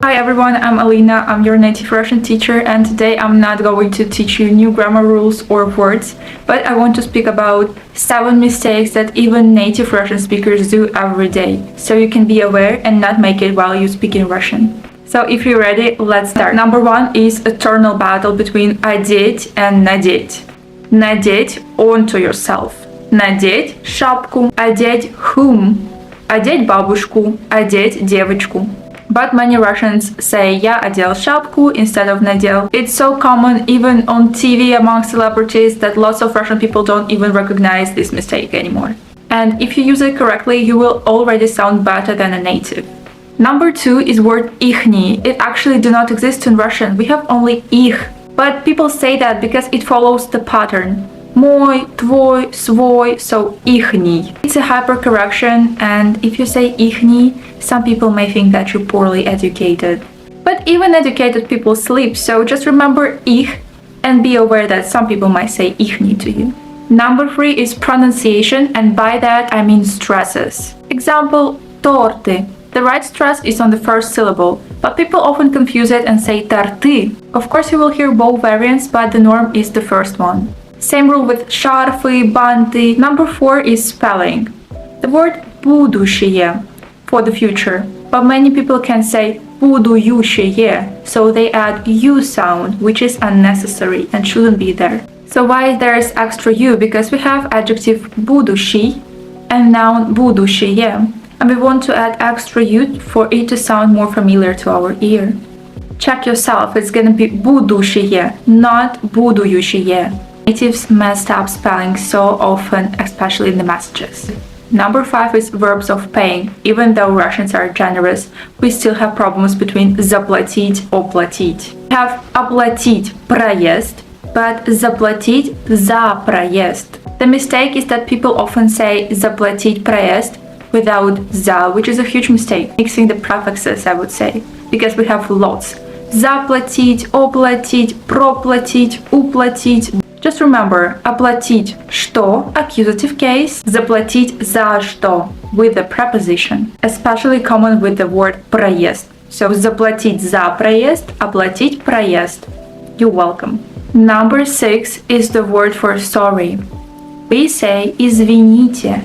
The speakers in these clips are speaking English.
Hi everyone, I'm Alina, I'm your native Russian teacher, and today I'm not going to teach you new grammar rules or words, but I want to speak about 7 mistakes that even native Russian speakers do every day, so you can be aware and not make it while you speak in Russian. So if you're ready, let's start. Number 1 is eternal battle between одеть and надеть. Надеть onto yourself. Надеть шапку. Одеть whom. Одеть бабушку. Одеть девочку. But many Russians say я одел шапку instead of надел. It's so common even on TV among celebrities that lots of Russian people don't even recognize this mistake anymore. And if you use it correctly, you will already sound better than a native. Number 2 is word ихний. It actually do not exist in Russian. We have only их. But people say that because it follows the pattern. Мой, твой, свой, so ихний. It's a hypercorrection, and if you say ихний, some people may think that you're poorly educated. But even educated people sleep, so just remember ich and be aware that some people might say ихний to you. Number 3 is pronunciation, and by that I mean stresses. Example, торты. The right stress is on the first syllable, but people often confuse it and say торты. Of course you will hear both variants, but the norm is the first one. Same rule with шарфы, банты. Number 4 is spelling. The word будущее for the future, but many people can say будущее, so they add U sound, which is unnecessary and shouldn't be there. So why there is extra U? Because we have adjective будущий and noun будущее, and we want to add extra U for it to sound more familiar to our ear. Check yourself, it's gonna be будущее, not будущее. Natives messed up spelling so often, especially in the messages. Number 5 is verbs of paying. Even though Russians are generous, we still have problems between заплатить, оплатить. We have оплатить проезд, but заплатить за проезд. The mistake is that people often say заплатить проезд without за, which is a huge mistake, mixing the prefixes, I would say, because we have lots. Заплатить, оплатить, проплатить, уплатить. Just remember, оплатить что, accusative case, заплатить за что, with the preposition, especially common with the word проезд. So заплатить за проезд, оплатить проезд. You're welcome. Number 6 is the word for sorry. We say извините,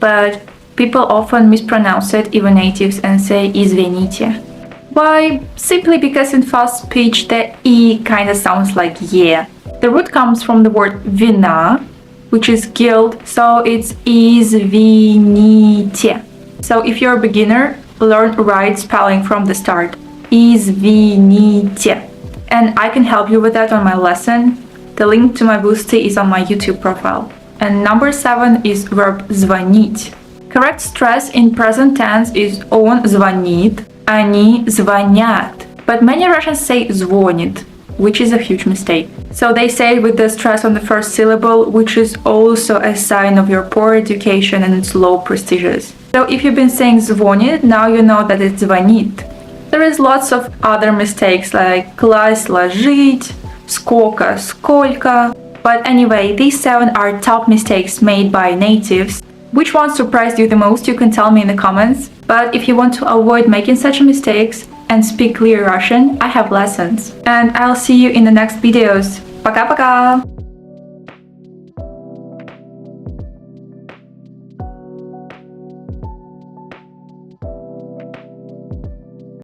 but people often mispronounce it, even natives, and say извините. Why? Simply because in fast speech the E kinda sounds like yeah. The root comes from the word вина, which is guilt, so it's извините. So if you're a beginner, learn right spelling from the start. Извините. And I can help you with that on my lesson. The link to my boosty is on my YouTube profile. And number 7 is verb звонить. Correct stress in present tense is он звонит, они звонят. But many Russians say звонит, which is a huge mistake. So they say it with the stress on the first syllable, which is also a sign of your poor education and it's low prestigious. So if you've been saying звонит, now you know that it's звонит. There is lots of other mistakes like класть, ложить, сколько, сколько. But anyway, these 7 are top mistakes made by natives. Which one surprised you the most? You can tell me in the comments. But if you want to avoid making such mistakes and speak clear Russian, I have lessons. And I'll see you in the next videos. Пока-пока!